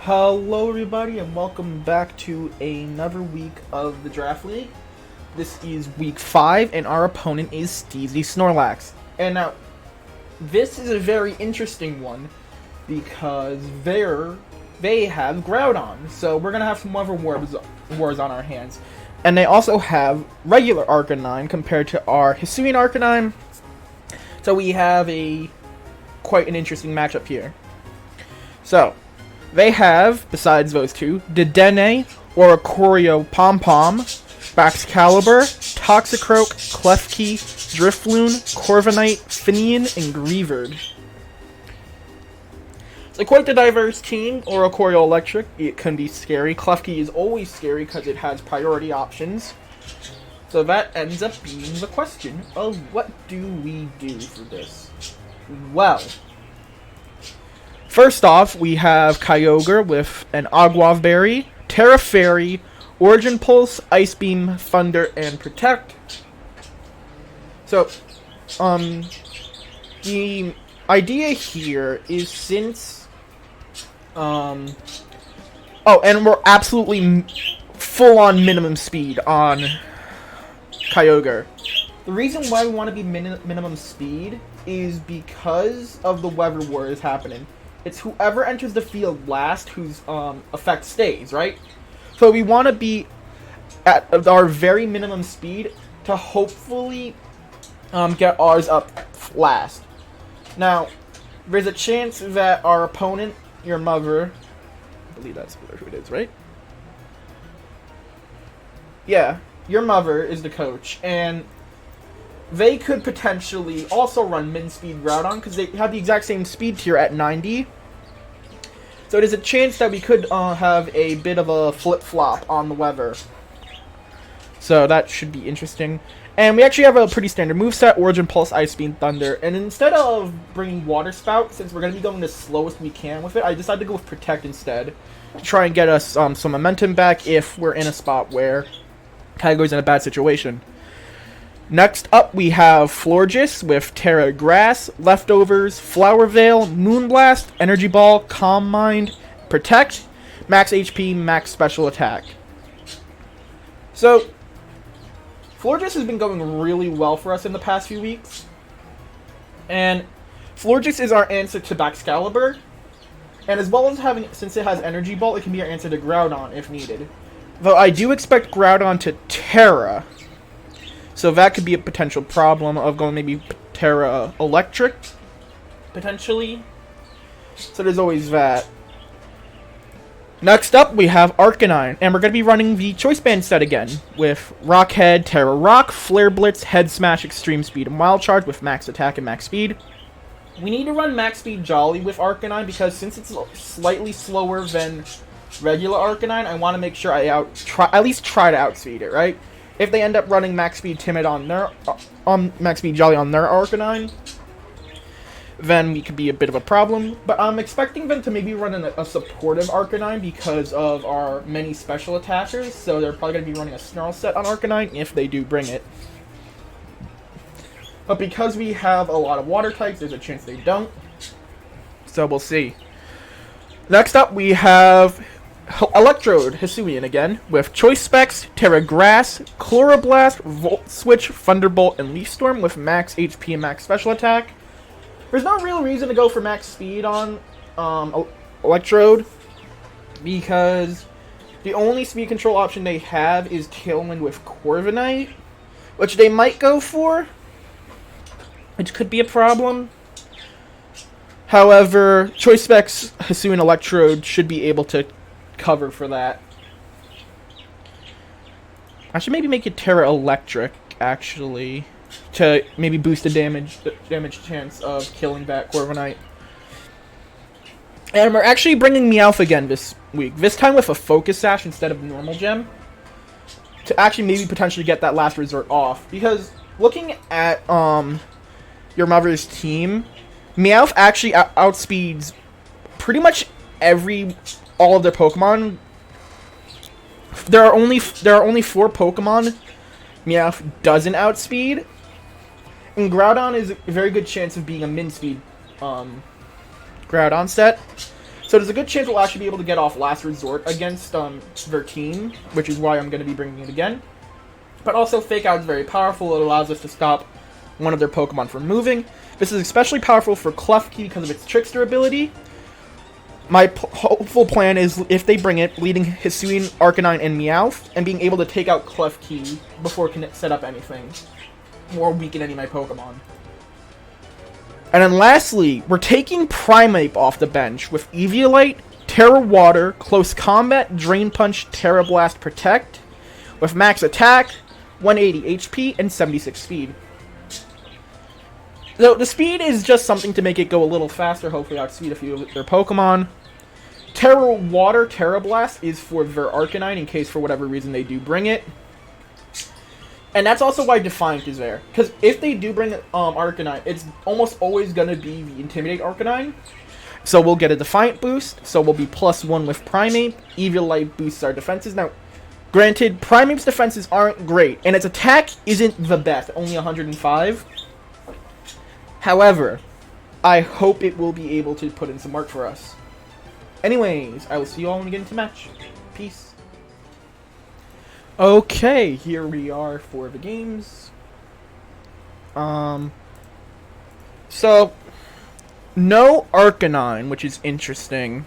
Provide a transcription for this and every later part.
Hello everybody and welcome back to another week of the Draft League. This is week 5 and our opponent is Steezy Snorlax. And now, this is a very interesting one because they have Groudon. So we're going to have some other wars on our hands. And they also have regular Arcanine compared to our Hisuian Arcanine. So we have quite an interesting matchup here. So, they have, besides those two, Dedenne, Oricorio Pom-Pom, Baxcalibur, Toxicroak, Klefki, Drifloon, Corviknight, Finian, and Greavard. So quite the diverse team. Oricorio Electric, it can be scary. Klefki is always scary because it has priority options. So that ends up being the question of what do we do for this? Well, first off, we have Kyogre with an Aguav Berry, Terra Fairy, Origin Pulse, Ice Beam, Thunder, and Protect. So, the idea here is since, and we're absolutely full-on minimum speed on Kyogre. The reason why we want to be minimum speed is because of the weather war is happening. It's whoever enters the field last whose effect stays, right? So we want to be at our very minimum speed to hopefully get ours up last. Now, there's a chance that our opponent, your mother, I believe that's who it is, right? Yeah, your mother is the coach, and they could potentially also run min-speed Groudon because they have the exact same speed tier at 90. So there's a chance that we could have a bit of a flip-flop on the weather. So that should be interesting. And we actually have a pretty standard moveset, Origin Pulse, Ice Beam, Thunder. And instead of bringing Water Spout, since we're going to be going the slowest we can with it, I decided to go with Protect instead. To try and get us some momentum back if we're in a spot where Kyogre's in a bad situation. Next up, we have Florges with Terra Grass, Leftovers, Flower Veil, Moonblast, Energy Ball, Calm Mind, Protect, Max HP, Max Special Attack. So, Florges has been going really well for us in the past few weeks. And Florges is our answer to Baxcalibur. And as well as since it has Energy Ball, it can be our answer to Groudon if needed. Though I do expect Groudon to Terra. So that could be a potential problem of going maybe Terra Electric, potentially. So there's always that. Next up, we have Arcanine, and we're going to be running the Choice Band set again, with Rock Head, Terra Rock, Flare Blitz, Head Smash, Extreme Speed, and Wild Charge with Max Attack and Max Speed. We need to run Max Speed Jolly with Arcanine, because since it's slightly slower than regular Arcanine, I want to make sure I at least try to outspeed it, right? If they end up running Max Speed Timid on their Max Speed Jolly on their Arcanine, then we could be a bit of a problem. But I'm expecting them to maybe run a supportive Arcanine because of our many special attackers. So they're probably going to be running a Snarl set on Arcanine if they do bring it. But because we have a lot of water types, there's a chance they don't. So we'll see. Next up, we have Electrode Hisuian again, with Choice Specs, Terra Grass, Chloroblast, Volt Switch, Thunderbolt, and Leaf Storm with Max HP and Max Special Attack. There's no real reason to go for Max Speed on Electrode, because the only speed control option they have is Tailwind with Corviknight, which they might go for, which could be a problem. However, Choice Specs Hisuian Electrode should be able to cover for that. I should maybe make it Terra Electric, actually, to maybe boost the damage chance of killing that Corviknight. And we're actually bringing Meowth again this week. This time with a Focus Sash instead of normal gem, to actually maybe potentially get that last resort off. Because looking at your mother's team, Meowth actually outspeeds pretty much all of their Pokemon. There are only 4 Pokemon Meowth doesn't outspeed, and Groudon is a very good chance of being a min speed Groudon set. So there's a good chance we'll actually be able to get off Last Resort against their team, which is why I'm going to be bringing it again. But also, Fake Out is very powerful. It allows us to stop one of their Pokemon from moving. This is especially powerful for Klefki because of its Trickster ability. My hopeful plan is, if they bring it, leading Hisuian, Arcanine, and Meowth, and being able to take out Klefki before it can set up anything, or weaken any of my Pokemon. And then lastly, we're taking Primeape off the bench with Eviolite, Terra Water, Close Combat, Drain Punch, Terra Blast, Protect, with max attack, 180 HP, and 76 speed. So the speed is just something to make it go a little faster, hopefully outspeed a few of their Pokemon. Terra Water, Terra Blast is for their Arcanine in case for whatever reason they do bring it. And that's also why Defiant is there. Because if they do bring Arcanine, it's almost always going to be the Intimidate Arcanine. So we'll get a Defiant boost, so we'll be +1 with Primeape. Eviolite boosts our defenses. Now, granted, Primeape's defenses aren't great, and its attack isn't the best, only 105. However, I hope it will be able to put in some work for us. Anyways, I will see you all when we get into match. Peace. Okay, here we are for the games. So, no Arcanine, which is interesting.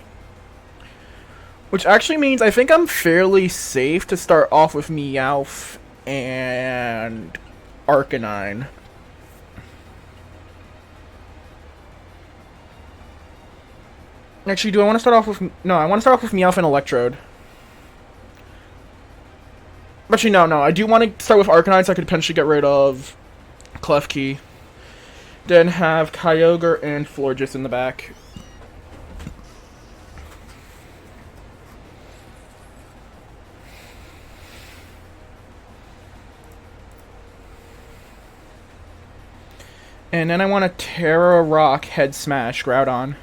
Which actually means I think I'm fairly safe to start off with Meowth and Arcanine. Actually, do I want to start off with... No, I want to start off with Meowth and Electrode. Actually, no. I do want to start with Arcanine so I could potentially get rid of Klefki. Then have Kyogre and Florges in the back. And then I want to Terra Rock Head Smash Groudon.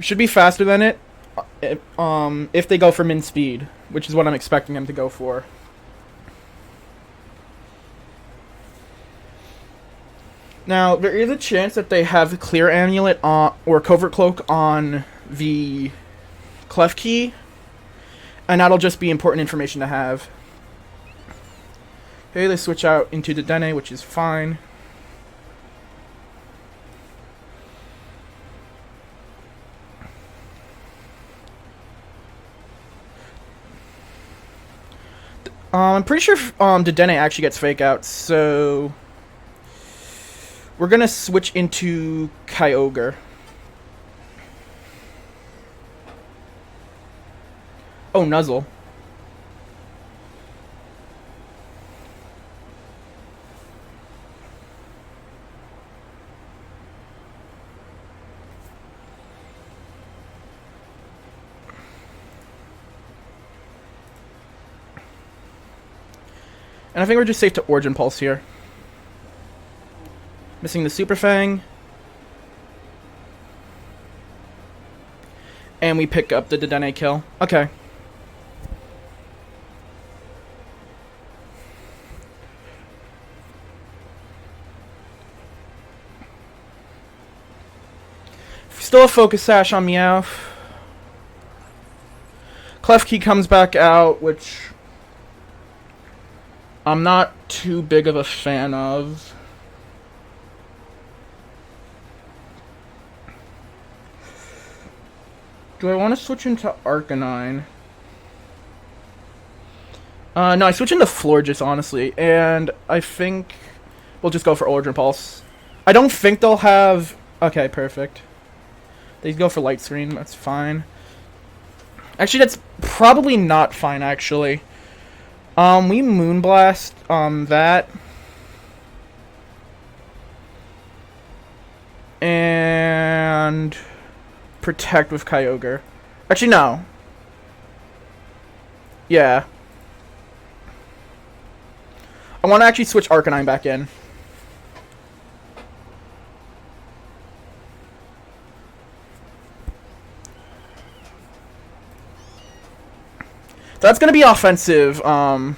Should be faster than it. If they go for min speed, which is what I'm expecting them to go for. Now, there is a chance that they have Clear Amulet on, or Covert Cloak on the Klefki, and that'll just be important information to have. Okay, they switch out into the Dedenne, which is fine. I'm pretty sure Dedenne actually gets Fake Out, so we're gonna switch into Kyogre. Oh, Nuzzle. And I think we're just safe to Origin Pulse here. Missing the Super Fang. And we pick up the Dedenne kill. Okay. Still a Focus Sash on Meowth. Klefki comes back out, which I'm not too big of a fan of. Do I want to switch into Arcanine? No, I switch into Florges, honestly, and I think we'll just go for Origin Pulse. I don't think they'll have... Okay, perfect. They go for Light Screen, that's fine. Actually, that's probably not fine, actually. We Moonblast, that. And Protect with Kyogre. Actually, no. Yeah. I want to actually switch Arcanine back in. That's going to be offensive. And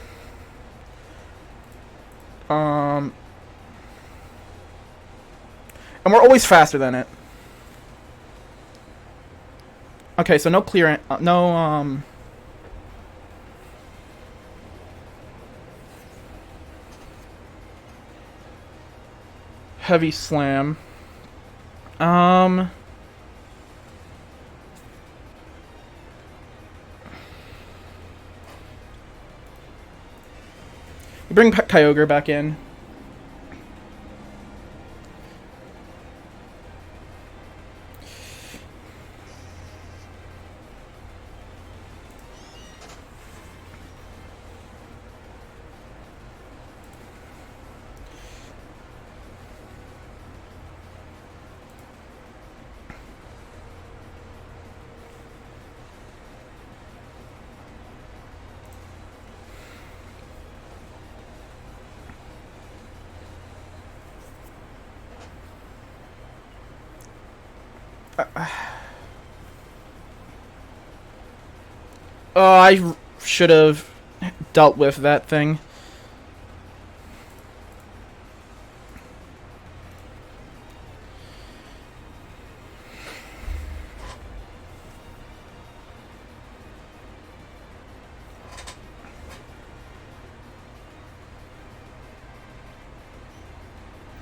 we're always faster than it. Okay, so no clear, no, heavy slam. Bring Kyogre back in. Oh, I should have dealt with that thing.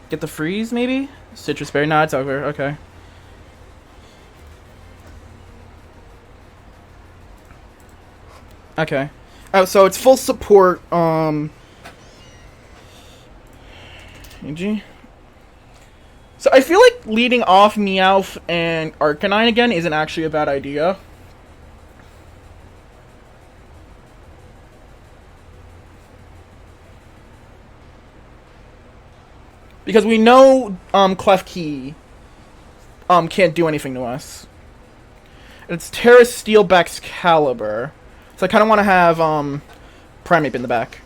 Get the freeze, maybe? Citrus berry. Nah, it's over. Okay. Okay. Oh, so it's full support, AG. So I feel like leading off Meowth and Arcanine again isn't actually a bad idea. Because we know, Klefki, can't do anything to us. It's Terra Steel Baxcalibur. So I kind of want to have, Primeape in the back.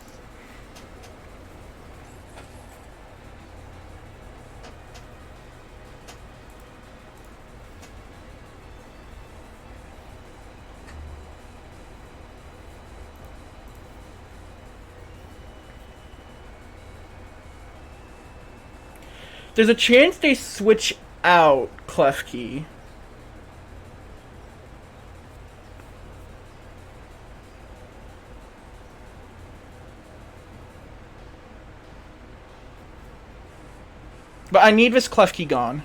There's a chance they switch out Klefki. But I need this Klefki gone.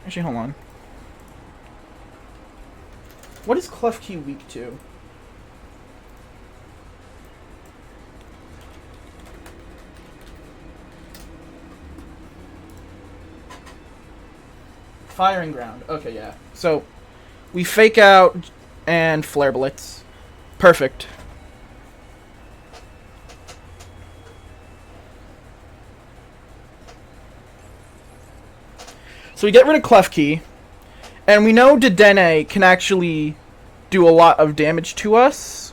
Actually, hold on. What is Klefki weak to? Firing Ground. Okay, yeah. So, we fake out and Flare Blitz. Perfect. So we get rid of Klefki. And we know Dedenne can actually do a lot of damage to us.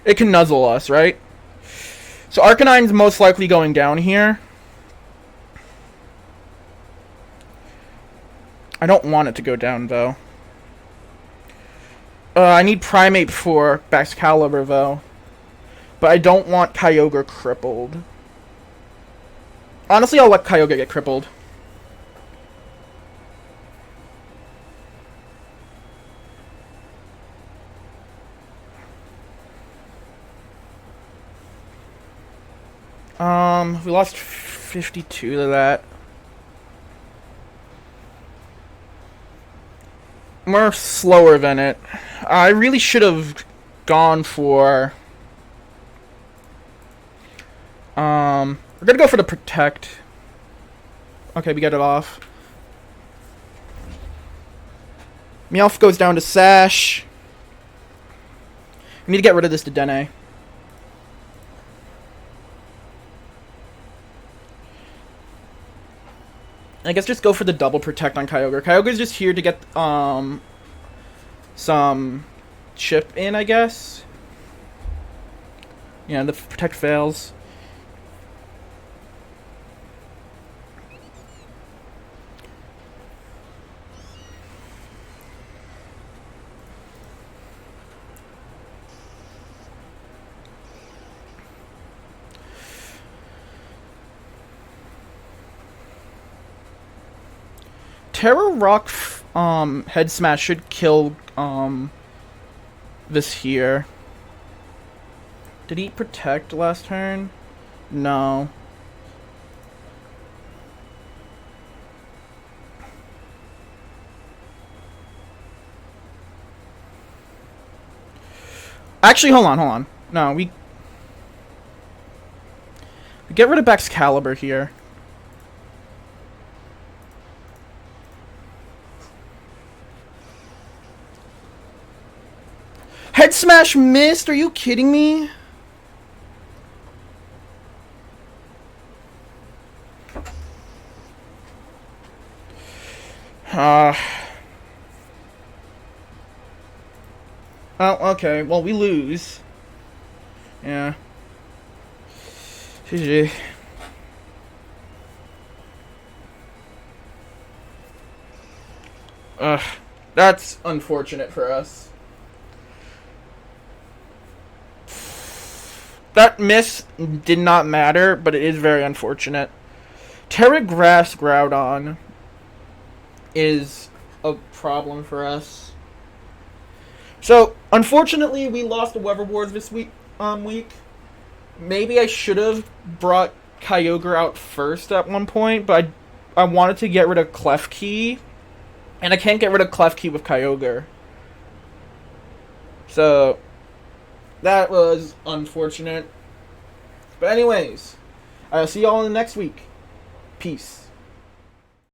It can nuzzle us, right? So Arcanine's most likely going down here. I don't want it to go down, though. I need Primeape for Baxcalibur, though. But I don't want Kyogre crippled. Honestly, I'll let Kyogre get crippled. We lost 52 to that. We're slower than it. I really should have gone for... we're gonna go for the Protect. Okay, we get it off. Meowth goes down to Sash. We need to get rid of this Dedenne. I guess just go for the double Protect on Kyogre. Kyogre's just here to get some chip in, I guess. Yeah, the Protect fails. Terra Rock Head Smash should kill this here. Did he protect last turn? No. Actually, hold on. No, we get rid of Excalibur here. Head Smash missed? Are you kidding me? Oh, okay. Well, we lose. Yeah. GG. That's unfortunate for us. That miss did not matter, but it is very unfortunate. Terra Grass Groudon is a problem for us. So, unfortunately, we lost the Weather Wars this week. Maybe I should have brought Kyogre out first at one point, but I wanted to get rid of Klefki, and I can't get rid of Klefki with Kyogre. So, that was unfortunate. But anyways, I'll see y'all in the next week. Peace.